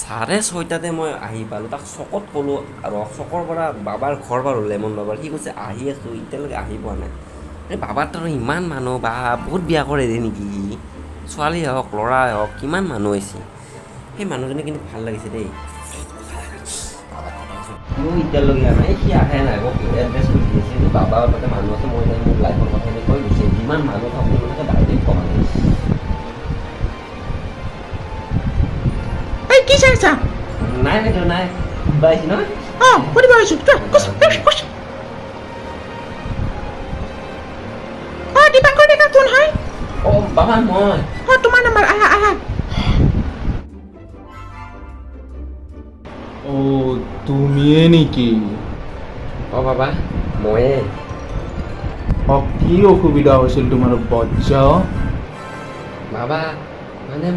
6:30 মই আহি পালোঁ, তাক চকত ক'লোঁ আৰু চকৰ পৰা বাবাৰ ঘৰ বাৰু লেমন বাবাৰ, সি কৈছে আহি আছোঁ, এতিয়ালৈকে আহি পোৱা নাই। এই বাবাৰ তাৰ ইমান মানুহ, বা বহুত বিয়া কৰে দে নেকি, ছোৱালী হওক ল'ৰাই হওক কিমান মানুহ আহিছে। সেই মানুহজনী কিন্তু ভাল লাগিছে দেই। সিও এতিয়ালৈকে অহা নাই, সি আহে নাই মোক এড্ৰেছ কৰি দিছে, কিন্তু বাবা তাতে মানুহ আছে, মই তাই মোক লাইফৰ কথাখিনি কৈ গৈছে, যিমান মানুহ থাকক মানে ডাইৰেক্ট কমা নাই। এই কি চাইছা? নাই সেইটো নাই পাইছি নহয়। সুধিব আহিছোঁ দীপাংকৰ ডেকা কোন হয়? বাবা মই তোমাৰ নম্বৰ আহা আহা। তুমিয়ে নেকি? বাবা ময়ে। কি অসুবিধা হৈছিল তোমাৰ বজ্জ? বাবা মানে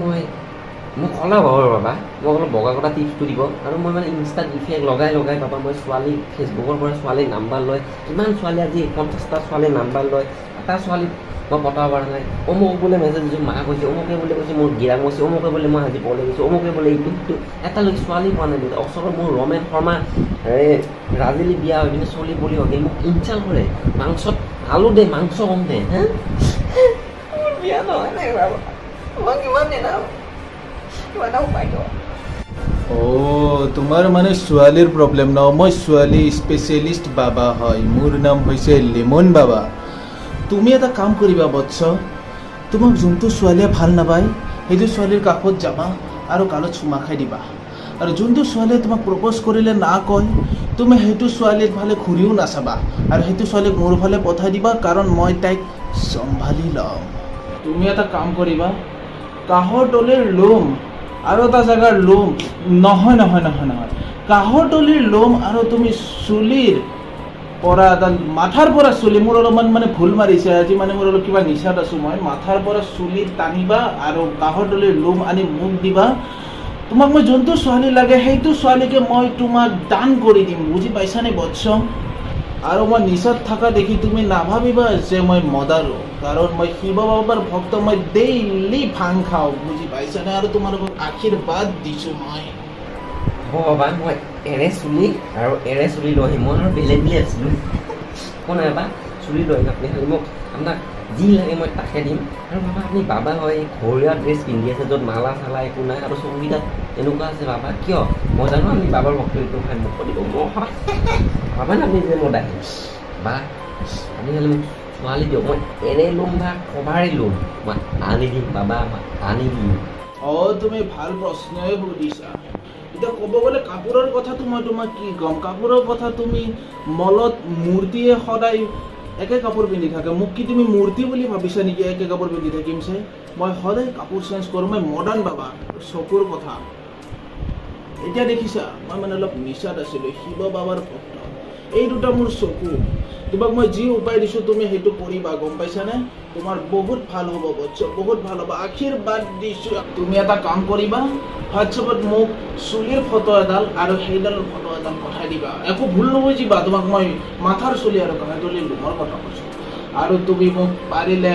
মোক অলপ বাবা মোক অলপ বগা কটা টিপছটো দিব, আৰু মই মানে ইনষ্টাত ইফেক্ট লগাই বাবা মই ছোৱালী ফেচবুকৰ পৰা ছোৱালীৰ নাম্বাৰ লয়, কিমান ছোৱালী আজি 50টা ছোৱালীৰ নাম্বাৰ লয়, এটা ছোৱালী মই পতাব পৰা নাই। অমুক বোলে মেছেজ দিছোঁ, মা কৈছে অমুকে বোলে কৈছে মোৰ গিৰাম হৈছে, অমুকে বোলে মই আজি পলাই গৈছোঁ, অমুকে বোলে এইটো সিটো, এটালৈকে ছোৱালী পোৱা নাই। ওচৰত মোৰ ৰমেন শৰ্মা ৰাজেলি বিয়া হৈ পিনে চলি পলি হৈ মোক ইনচাল কৰে, মাংসত আলু দে মাংস কম দে, হা মোৰ বিয়া নহয় নাই বাবা, মই কিমান দিন তোমাৰ মানে ছোৱালীৰ প্ৰব্লেম ন? মই ছোৱালী স্পেচিয়েলিষ্ট বাবা হয়, মোৰ নাম হৈছে লেমন বাবা। তুমি এটা কাম কৰিবা বৎস, তোমাক যোনটো ছোৱালীয়ে ভাল নাপায় সেইটো ছোৱালীৰ কাষত যাবা আৰু গালত চুমা খাই দিবা, আৰু যোনটো ছোৱালীয়ে তোমাক প্ৰপ'জ কৰিলে না কয় তুমি সেইটো ছোৱালীৰ ফালে ঘূৰিও নাচাবা, আৰু সেইটো ছোৱালীক মোৰ ফালে পঠাই দিবা, কাৰণ মই তাইক চম্ভালি ল'ম। তুমি এটা কাম কৰিবা, কাঁহৰ তলিৰ লোম আৰু এটা জেগাৰ লোম নহয়, কাঁহৰ তলিৰ লোম আৰু তুমি চুলিৰ পৰা এটা মাথাৰ পৰা চুলি, মোৰ অলপমান মানে ভুল মাৰিছে আজি, মানে মোৰ অলপ কিবা নিচাত আছোঁ মই, মাথাৰ পৰা চুলি টানিবা আৰু কাঁহৰ তলিৰ লোম আনি মোক দিবা। তোমাক মই যোনটো ছোৱালী লাগে সেইটো ছোৱালীকে মই তোমাক দান কৰি দিম, বুজি পাইছানে বৎস? আৰু মই নিচাত থকা দেখি তুমি নাভাবিবা যে মই মদাৰো, কাৰণ মই শিৱ বাবাৰ ভক্ত, মই ডেইলি ভাং খাওঁ, বুজি পাইছানে? আৰু তোমালোকক আশীৰ্বাদ দিছোঁ মই। বাবা মই এৰে চুলি আৰু এৰে চুলি লৈ আহিম, মই আৰু বেলেগ আছিলোঁ কোন এবাৰ চুলি লৈ আহিম, আপুনি খালি মোক আপোনাক যি লাগে মই তাকে দিম। আৰু বাবা আপুনি বাবা হয়, ঘৰুৱা ড্ৰেছ পিন্ধি আছে য'ত মালা চালা একো নাই, আৰু চকুকেইটাত এনেকুৱা আছে বাবা, কিয়? মই জানো আপুনি বাবাৰ ভক্তটো খাই মোক দিব, বাবা না আপুনি যে মই আহিম বা আপুনি খালি মোক ছোৱালী দিয়ক, মই এৰে ল'ম বা কভাৰে ল'ম, মই আনি দিম বাবা, মই আনি দিম। তুমি ভাল প্ৰশ্নই সুধিছা। এতিয়া ক'ব গ'লে কাপোৰৰ কথাটো মই তোমাক কি ক'ম, কাপোৰৰ কথা তুমি মলত মূৰ্তিয়ে সদায় একে কাপোৰ পিন্ধি থাকে, মোক কি তুমি মূৰ্তি বুলি ভাবিছা নেকি একে কাপোৰ পিন্ধি থাকিম যে? মই সদায় কাপোৰ চেঞ্জ কৰোঁ, মই মডাৰ্ণ বাবা। চকুৰ কথা এতিয়া দেখিছা, মই মানে অলপ নিচাত আছিলোঁ, শিৱ বাবাৰ ভক্ত, এই দুটা মোৰ চকু। তোমাক মই যি উপায় দিছোঁ তুমি সেইটো কৰিবা, গম পাইছানে? তোমাৰ বহুত ভাল হ'ব বৎস, বহুত ভাল হ'ব, আশীৰ্বাদ দিছোঁ। তুমি এটা কাম কৰিবা, হোৱাটছএপত মোক চুলিৰ ফটো এডাল আৰু সেইডালৰ ফটো এডাল পঠাই দিবা, একো ভুল নুবুজিবা, তোমাক মই মাথাৰ চুলি আৰু কাঁহৰ তলিৰ লোমৰ কথা কৈছোঁ। আৰু তুমি মোক পাৰিলে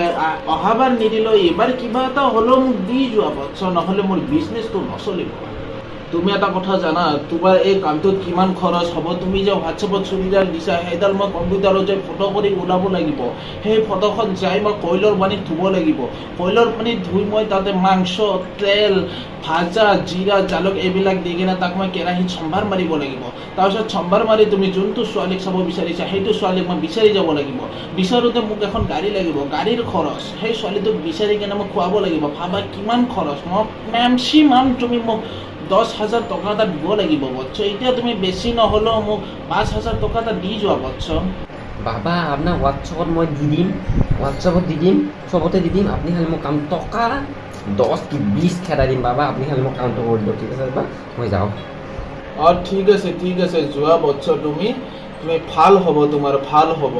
অহাবাৰ নিদিলেও এইবাৰ কিবা এটা হ'লেও মোক দি যোৱা বৎস, নহ'লে মোৰ বিজনেছটো নচলিব। তুমি এটা কথা জানা, তোমাৰ এই কামটোত কিমান খৰচ হ'ব? তুমি যে হোৱাটছএপত চুলিডাল দিছা, সেইডাল মই কম্পিউটাৰত যে ফটো কৰি ওলাব লাগিব, সেই ফটোখন যাই মই কয়লৰ পানীত ধুব লাগিব, কয়লৰ পানীত ধুই মই তাতে মাংস, তেল, ভাজা, জিৰা, জালুক এইবিলাক দি কিনে তাক মই কেৰাহীত চম্ভাৰ মাৰিব লাগিব। তাৰপিছত চম্ভাৰ মাৰি তুমি যোনটো ছোৱালীক চাব বিচাৰিছা সেইটো ছোৱালীক মই বিচাৰি যাব লাগিব, বিচাৰোঁতে মোক এখন গাড়ী লাগিব, গাড়ীৰ খৰচ, সেই ছোৱালীটোক বিচাৰি কিনে মই খুৱাব লাগিব, ভাবা কিমান খৰচ। মই মেক্সিমাম তুমি মোক 10,000 টকা এটা দিব লাগিব বৎস, এতিয়া তুমি বেছি নহ'লেও মোক 5,000 টকা এটা দি যোৱা বৎস। বাবা আপোনাক হোৱাটছএপত মই দি দিম, হোৱাটছএপত দি দিম, চবতে দি দিম, আপুনি খালি মোক কাম টকা 10 কি 20 খেদাই দিম বাবা, আপুনি খালি মোক কামটো কৰি দিয়ক, ঠিক আছে বাবা, মই যাওঁ। ঠিক আছে যোৱা বৎস, তুমি ভাল হ'ব, তোমাৰ ভাল হ'ব।